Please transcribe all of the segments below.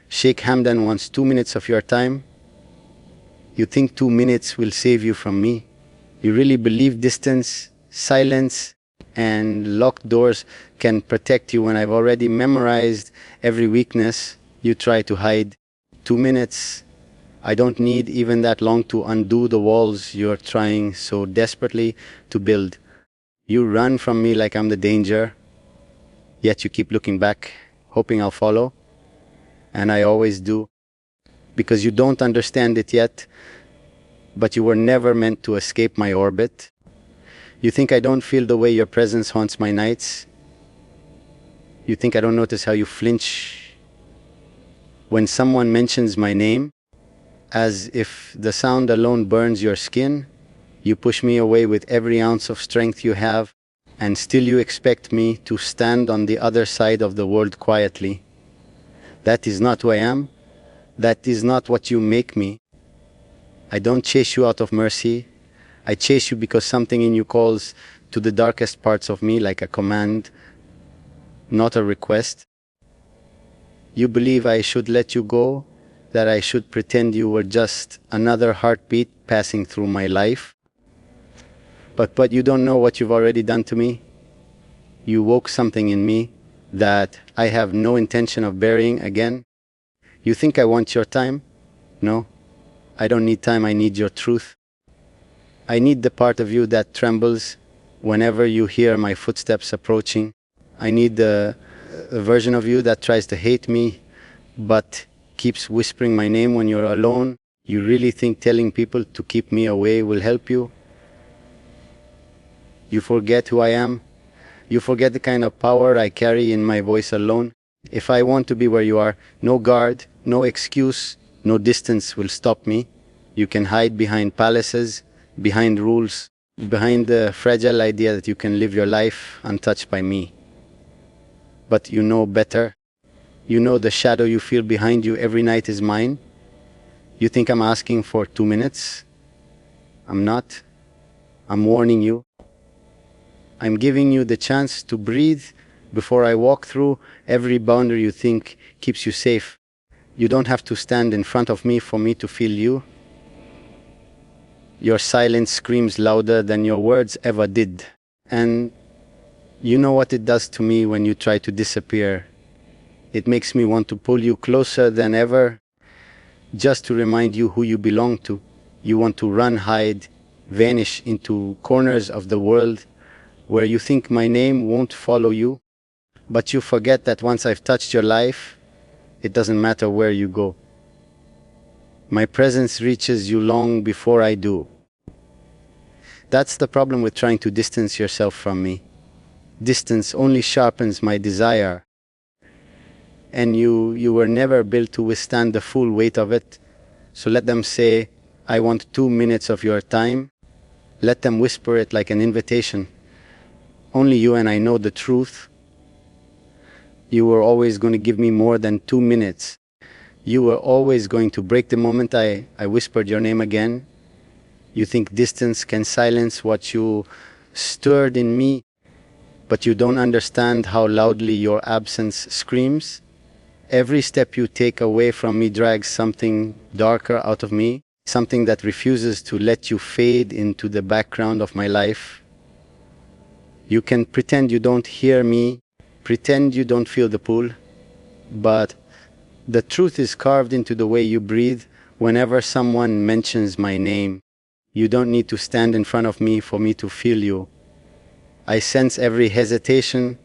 Sheikh Hamdan wants 2 minutes of your time. You think 2 minutes will save you from me? You really believe distance, silence, and locked doors can protect you when I've already memorized every weakness you try to hide? 2 minutes. I don't need even that long to undo the walls you're trying so desperately to build. You run from me like I'm the danger, yet you keep looking back, hoping I'll follow. And I always do, because you don't understand it yet, but you were never meant to escape my orbit. You think I don't feel the way your presence haunts my nights. You think I don't notice how you flinch when someone mentions my name, as if the sound alone burns your skin. You push me away with every ounce of strength you have, and still you expect me to stand on the other side of the world quietly. That is not who I am. That is not what you make me. I don't chase you out of mercy. I chase you because something in you calls to the darkest parts of me like a command, not a request. You believe I should let you go, that I should pretend you were just another heartbeat passing through my life. But you don't know what you've already done to me. You woke something in me that I have no intention of burying again. You think I want your time? No, I don't need time, I need your truth. I need the part of you that trembles whenever you hear my footsteps approaching. I need the version of you that tries to hate me, but keeps whispering my name when you're alone. You really think telling people to keep me away will help you? You forget who I am. You forget the kind of power I carry in my voice alone. If I want to be where you are, no guard, no excuse, no distance will stop me. You can hide behind palaces, behind rules, behind the fragile idea that you can live your life untouched by me. But you know better. You know the shadow you feel behind you every night is mine. You think I'm asking for 2 minutes? I'm not. I'm warning you. I'm giving you the chance to breathe before I walk through every boundary you think keeps you safe. You don't have to stand in front of me for me to feel you. Your silence screams louder than your words ever did. And you know what it does to me when you try to disappear. It makes me want to pull you closer than ever, just to remind you who you belong to. You want to run, hide, vanish into corners of the world where you think my name won't follow you. But you forget that once I've touched your life, it doesn't matter where you go. My presence reaches you long before I do. That's the problem with trying to distance yourself from me. Distance only sharpens my desire. And you were never built to withstand the full weight of it. So let them say, I want 2 minutes of your time. Let them whisper it like an invitation. Only you and I know the truth. You were always going to give me more than 2 minutes. You were always going to break the moment I whispered your name again. You think distance can silence what you stirred in me, but you don't understand how loudly your absence screams. Every step you take away from me drags something darker out of me, something that refuses to let you fade into the background of my life. You can pretend you don't hear me, pretend you don't feel the pull, but the truth is carved into the way you breathe whenever someone mentions my name. You don't need to stand in front of me for me to feel you. I sense every hesitation,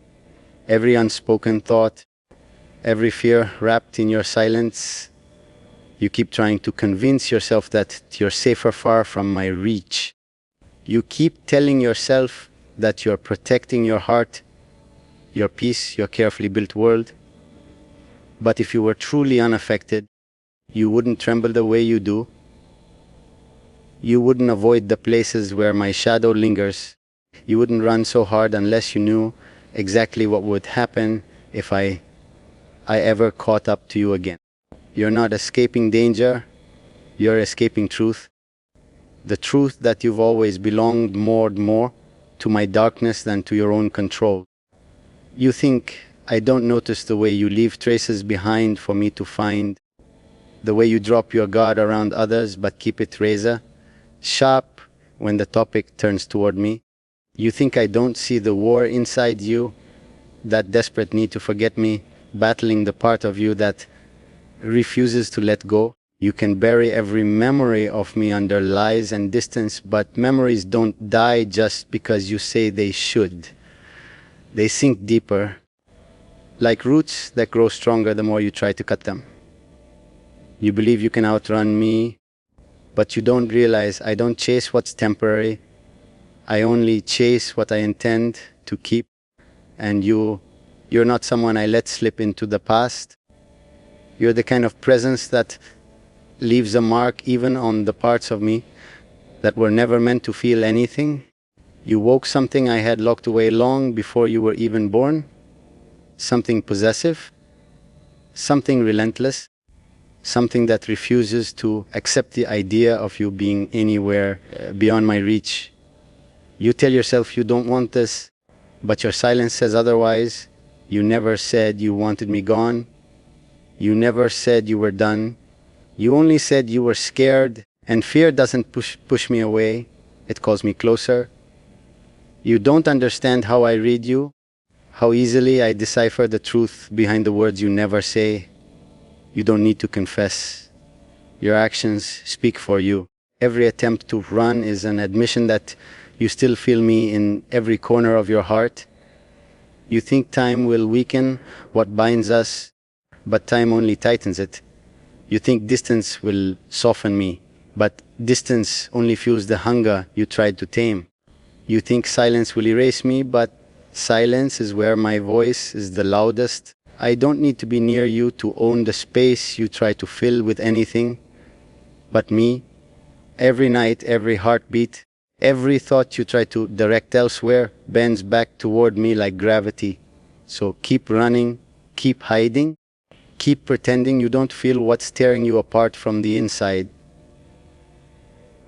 every unspoken thought, every fear wrapped in your silence. You keep trying to convince yourself that you're safer far from my reach. You keep telling yourself that you're protecting your heart, your peace, your carefully built world. But if you were truly unaffected, you wouldn't tremble the way you do. You wouldn't avoid the places where my shadow lingers. You wouldn't run so hard unless you knew exactly what would happen if I ever caught up to you again. You're not escaping danger, you're escaping truth. The truth that you've always belonged more to my darkness than to your own control. You think I don't notice the way you leave traces behind for me to find, the way you drop your guard around others but keep it razor sharp when the topic turns toward me. You think I don't see the war inside you, that desperate need to forget me, battling the part of you that refuses to let go. You can bury every memory of me under lies and distance, but memories don't die just because you say they should. They sink deeper, like roots that grow stronger the more you try to cut them. You believe you can outrun me, but you don't realize I don't chase what's temporary. I only chase what I intend to keep. And you're not someone I let slip into the past. You're the kind of presence that leaves a mark even on the parts of me that were never meant to feel anything. You woke something I had locked away long before you were even born. Something possessive, something relentless, something that refuses to accept the idea of you being anywhere beyond my reach. You tell yourself you don't want this, but your silence says otherwise. You never said you wanted me gone. You never said you were done. You only said you were scared, and fear doesn't push me away. It calls me closer. You don't understand how I read you, how easily I decipher the truth behind the words you never say. You don't need to confess. Your actions speak for you. Every attempt to run is an admission that you still feel me in every corner of your heart. You think time will weaken what binds us, but time only tightens it. You think distance will soften me, but distance only fuels the hunger you tried to tame. You think silence will erase me, but silence is where my voice is the loudest. I don't need to be near you to own the space you try to fill with anything but me. Every night, every heartbeat, every thought you try to direct elsewhere bends back toward me like gravity. So keep running, keep hiding, keep pretending you don't feel what's tearing you apart from the inside.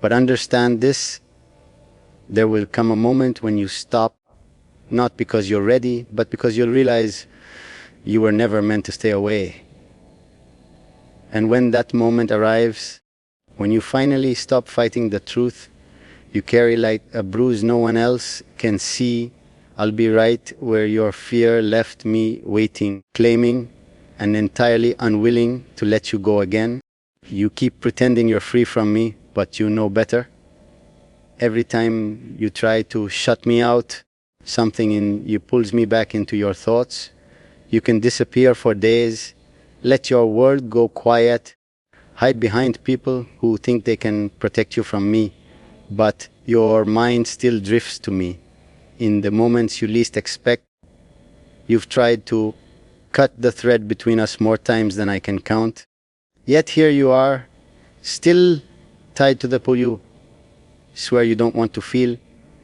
But understand this, there will come a moment when you stop, not because you're ready, but because you'll realize you were never meant to stay away. And when that moment arrives, when you finally stop fighting the truth you carry like a bruise no one else can see, I'll be right where your fear left me, waiting, claiming, and entirely unwilling to let you go again. You keep pretending you're free from me, but you know better. Every time you try to shut me out, something in you pulls me back into your thoughts. You can disappear for days, let your world go quiet, hide behind people who think they can protect you from me, but your mind still drifts to me. In the moments you least expect, you've tried to cut the thread between us more times than I can count. Yet here you are, still tied to the pull you swear you don't want to feel.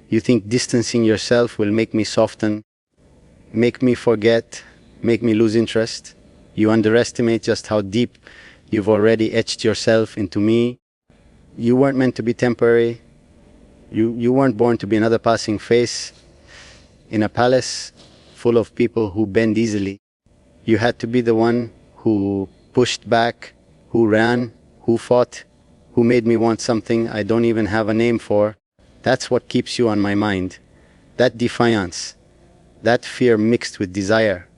You think distancing yourself will make me soften, make me forget, make me lose interest. You underestimate just how deep you've already etched yourself into me. You weren't meant to be temporary. You weren't born to be another passing face in a palace full of people who bend easily. You had to be the one who pushed back, who ran, who fought, who made me want something I don't even have a name for. That's what keeps you on my mind. That defiance, that fear mixed with desire,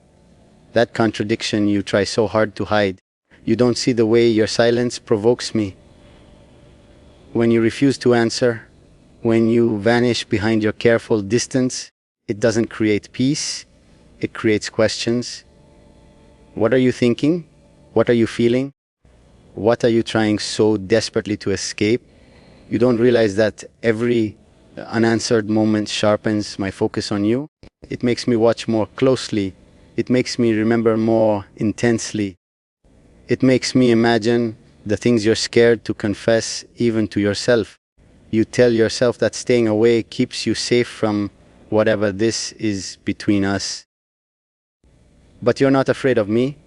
that contradiction you try so hard to hide. You don't see the way your silence provokes me. When you refuse to answer, when you vanish behind your careful distance, it doesn't create peace, it creates questions. What are you thinking? What are you feeling? What are you trying so desperately to escape? You don't realize that every unanswered moment sharpens my focus on you. It makes me watch more closely. It makes me remember more intensely. It makes me imagine the things you're scared to confess even to yourself. You tell yourself that staying away keeps you safe from whatever this is between us. But you're not afraid of me.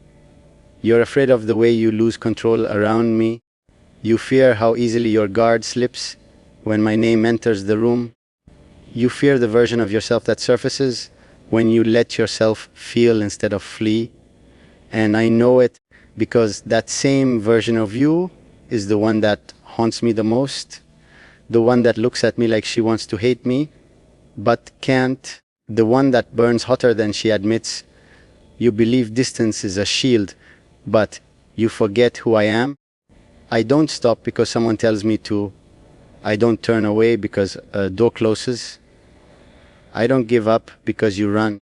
You're afraid of the way you lose control around me. You fear how easily your guard slips when my name enters the room. You fear the version of yourself that surfaces, when you let yourself feel instead of flee. And I know it because that same version of you is the one that haunts me the most, the one that looks at me like she wants to hate me, but can't, the one that burns hotter than she admits. You believe distance is a shield, but you forget who I am. I don't stop because someone tells me to. I don't turn away because a door closes. I don't give up because you run.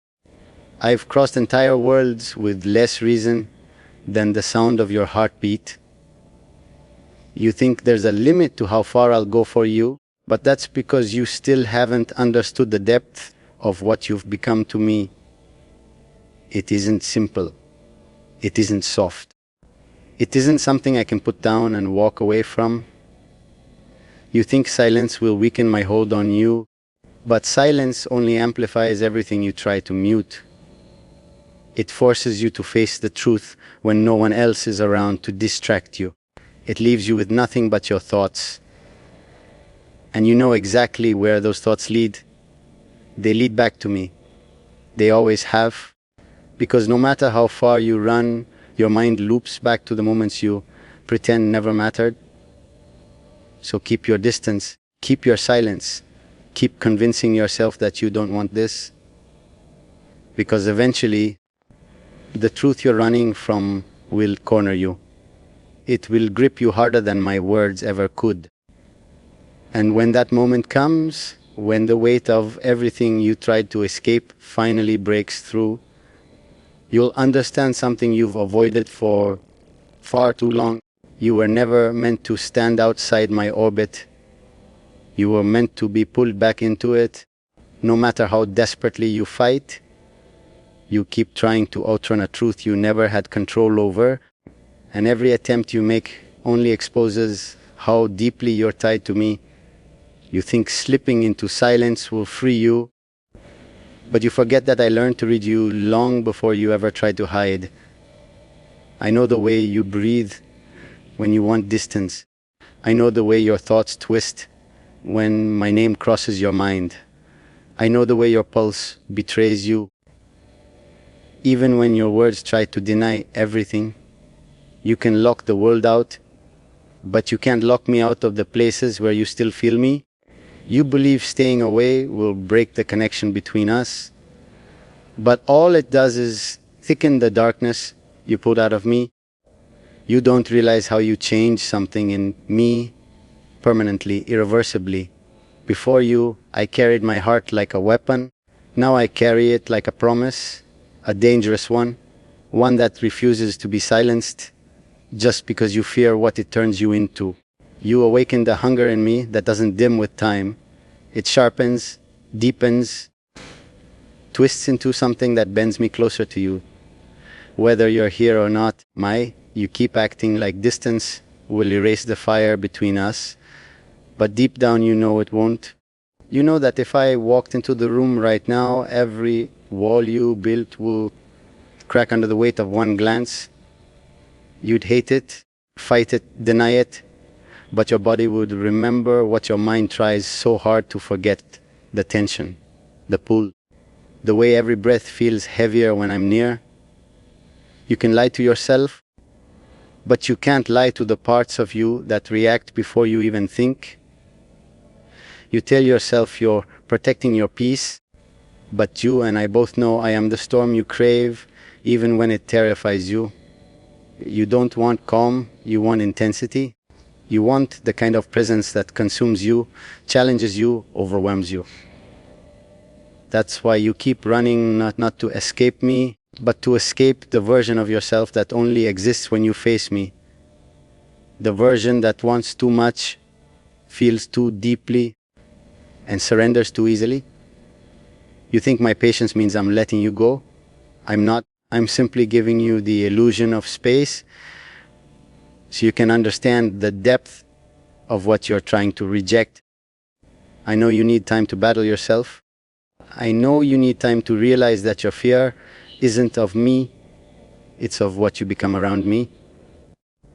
I've crossed entire worlds with less reason than the sound of your heartbeat. You think there's a limit to how far I'll go for you, but that's because you still haven't understood the depth of what you've become to me. It isn't simple. It isn't soft. It isn't something I can put down and walk away from. You think silence will weaken my hold on you, but silence only amplifies everything you try to mute. It forces you to face the truth when no one else is around to distract you. It leaves you with nothing but your thoughts. And you know exactly where those thoughts lead. They lead back to me. They always have. Because no matter how far you run, your mind loops back to the moments you pretend never mattered. So keep your distance, keep your silence, keep convincing yourself that you don't want this. Because eventually, the truth you're running from will corner you. It will grip you harder than my words ever could. And when that moment comes, when the weight of everything you tried to escape finally breaks through, you'll understand something you've avoided for far too long. You were never meant to stand outside my orbit. You were meant to be pulled back into it. No matter how desperately you fight, you keep trying to outrun a truth you never had control over, and every attempt you make only exposes how deeply you're tied to me. You think slipping into silence will free you, but you forget that I learned to read you long before you ever tried to hide. I know the way you breathe when you want distance. I know the way your thoughts twist when my name crosses your mind. I know the way your pulse betrays you. Even when your words try to deny everything, you can lock the world out, but you can't lock me out of the places where you still feel me. You believe staying away will break the connection between us, but all it does is thicken the darkness you pulled out of me. You don't realize how you changed something in me permanently, irreversibly. Before you, I carried my heart like a weapon. Now I carry it like a promise, a dangerous one that refuses to be silenced just because you fear what it turns you into. You awakened a hunger in me that doesn't dim with time. It sharpens, deepens, twists into something that bends me closer to you. Whether you're here or not, you keep acting like distance will erase the fire between us, but deep down you know it won't. You know that if I walked into the room right now, every wall you built will crack under the weight of one glance. You'd hate it, fight it, deny it, but your body would remember what your mind tries so hard to forget: the tension, the pull, the way every breath feels heavier when I'm near. You can lie to yourself, but you can't lie to the parts of you that react before you even think. You tell yourself you're protecting your peace, but you and I both know I am the storm you crave, even when it terrifies you. You don't want calm, you want intensity. You want the kind of presence that consumes you, challenges you, overwhelms you. That's why you keep running, not to escape me, but to escape the version of yourself that only exists when you face me. The version that wants too much, feels too deeply, and surrenders too easily. You think my patience means I'm letting you go? I'm not. I'm simply giving you the illusion of space so you can understand the depth of what you're trying to reject. I know you need time to battle yourself. I know you need time to realize that your fear isn't of me, it's of what you become around me.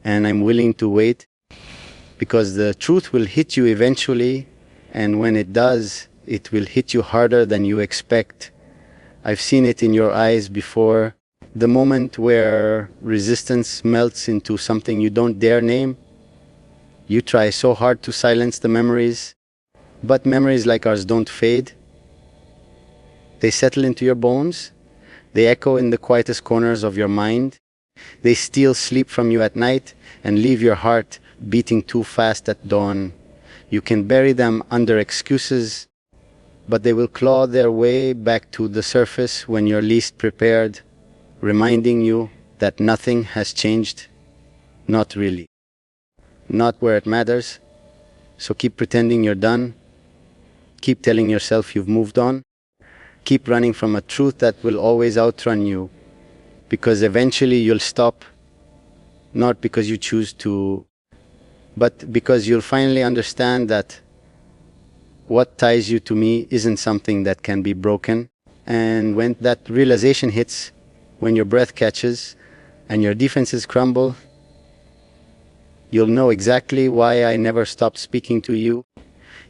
And I'm willing to wait, because the truth will hit you eventually, and when it does, it will hit you harder than you expect. I've seen it in your eyes before. The moment where resistance melts into something you don't dare name. You try so hard to silence the memories, but memories like ours don't fade. They settle into your bones. They echo in the quietest corners of your mind. They steal sleep from you at night and leave your heart beating too fast at dawn. You can bury them under excuses, but they will claw their way back to the surface when you're least prepared, reminding you that nothing has changed. Not really. Not where it matters. So keep pretending you're done. Keep telling yourself you've moved on. Keep running from a truth that will always outrun you, because eventually you'll stop, not because you choose to, but because you'll finally understand that what ties you to me isn't something that can be broken. And when that realization hits, when your breath catches and your defenses crumble, you'll know exactly why I never stopped speaking to you.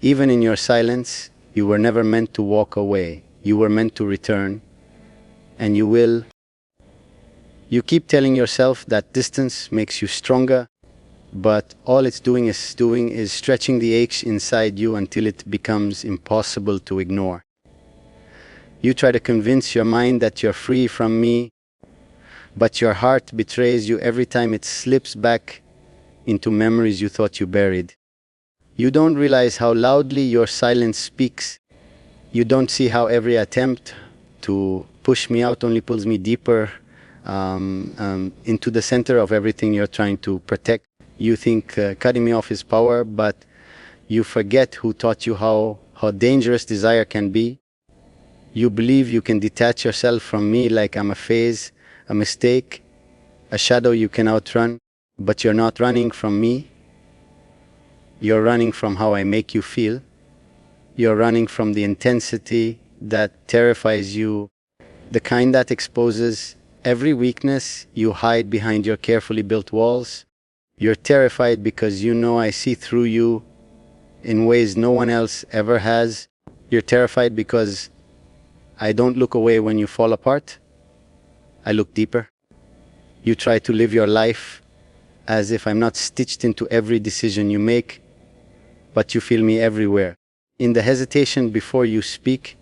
Even in your silence, you were never meant to walk away. You were meant to return, and you will. You keep telling yourself that distance makes you stronger, but all it's doing is stretching the ache inside you until it becomes impossible to ignore. You try to convince your mind that you're free from me, but your heart betrays you every time it slips back into memories you thought you buried. You don't realize how loudly your silence speaks. You don't see how every attempt to push me out only pulls me deeper into the center of everything you're trying to protect. You think cutting me off is power, but you forget who taught you how dangerous desire can be. You believe you can detach yourself from me like I'm a phase, a mistake, a shadow you can outrun, but you're not running from me. You're running from how I make you feel. You're running from the intensity that terrifies you, the kind that exposes every weakness you hide behind your carefully built walls. You're terrified because you know I see through you in ways no one else ever has. You're terrified because I don't look away when you fall apart. I look deeper. You try to live your life as if I'm not stitched into every decision you make, but you feel me everywhere. In the hesitation before you speak,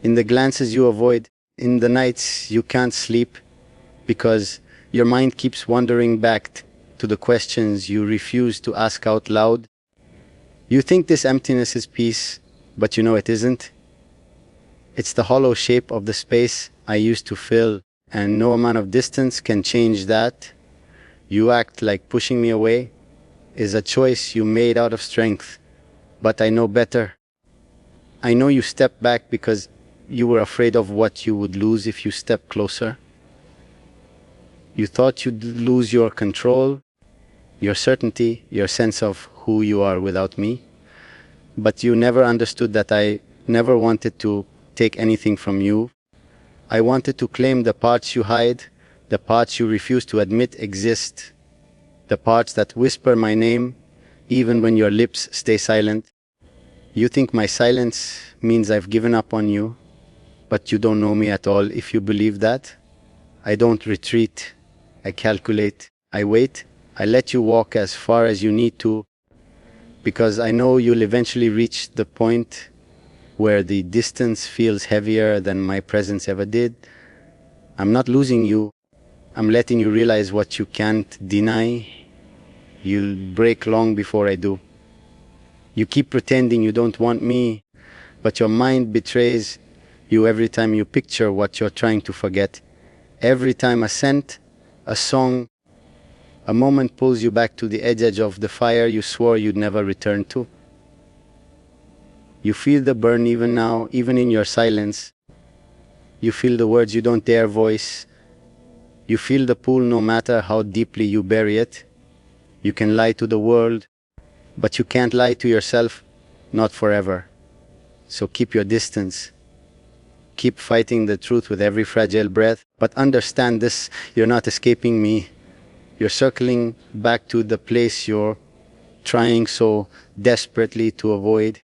in the glances you avoid, in the nights you can't sleep because your mind keeps wandering back to the questions you refuse to ask out loud. You think this emptiness is peace, but you know it isn't. It's the hollow shape of the space I used to fill, and no amount of distance can change that. You act like pushing me away is a choice you made out of strength, but I know better. I know you stepped back because you were afraid of what you would lose if you stepped closer. You thought you'd lose your control, your certainty, your sense of who you are without me. But you never understood that I never wanted to take anything from you. I wanted to claim the parts you hide, the parts you refuse to admit exist, the parts that whisper my name even when your lips stay silent. You think my silence means I've given up on you, but you don't know me at all if you believe that. I don't retreat. I calculate. I wait. I let you walk as far as you need to, because I know you'll eventually reach the point where the distance feels heavier than my presence ever did. I'm not losing you. I'm letting you realize what you can't deny. You'll break long before I do. You keep pretending you don't want me, but your mind betrays you every time you picture what you're trying to forget. Every time a scent, a song, a moment pulls you back to the edge of the fire you swore you'd never return to. You feel the burn even now, even in your silence. You feel the words you don't dare voice. You feel the pull no matter how deeply you bury it. You can lie to the world, but you can't lie to yourself, not forever. So keep your distance. Keep fighting the truth with every fragile breath, but understand this, you're not escaping me. You're circling back to the place you're trying so desperately to avoid.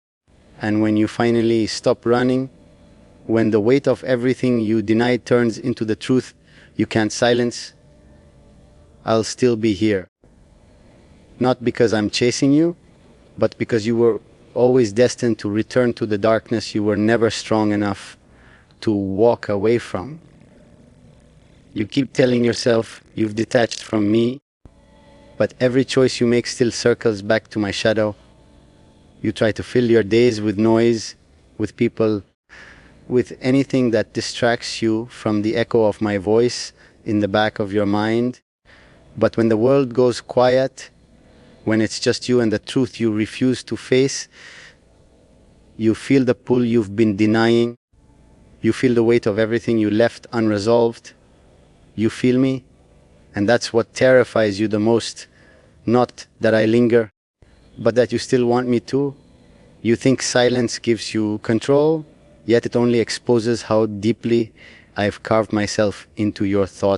And when you finally stop running, when the weight of everything you deny turns into the truth you can't silence, I'll still be here. Not because I'm chasing you, but because you were always destined to return to the darkness you were never strong enough to walk away from. You keep telling yourself you've detached from me, but every choice you make still circles back to my shadow. You try to fill your days with noise, with people, with anything that distracts you from the echo of my voice in the back of your mind. But when the world goes quiet, when it's just you and the truth you refuse to face, you feel the pull you've been denying. You feel the weight of everything you left unresolved. You feel me? And that's what terrifies you the most. Not that I linger, but that you still want me to. You think silence gives you control, yet it only exposes how deeply I've carved myself into your thoughts.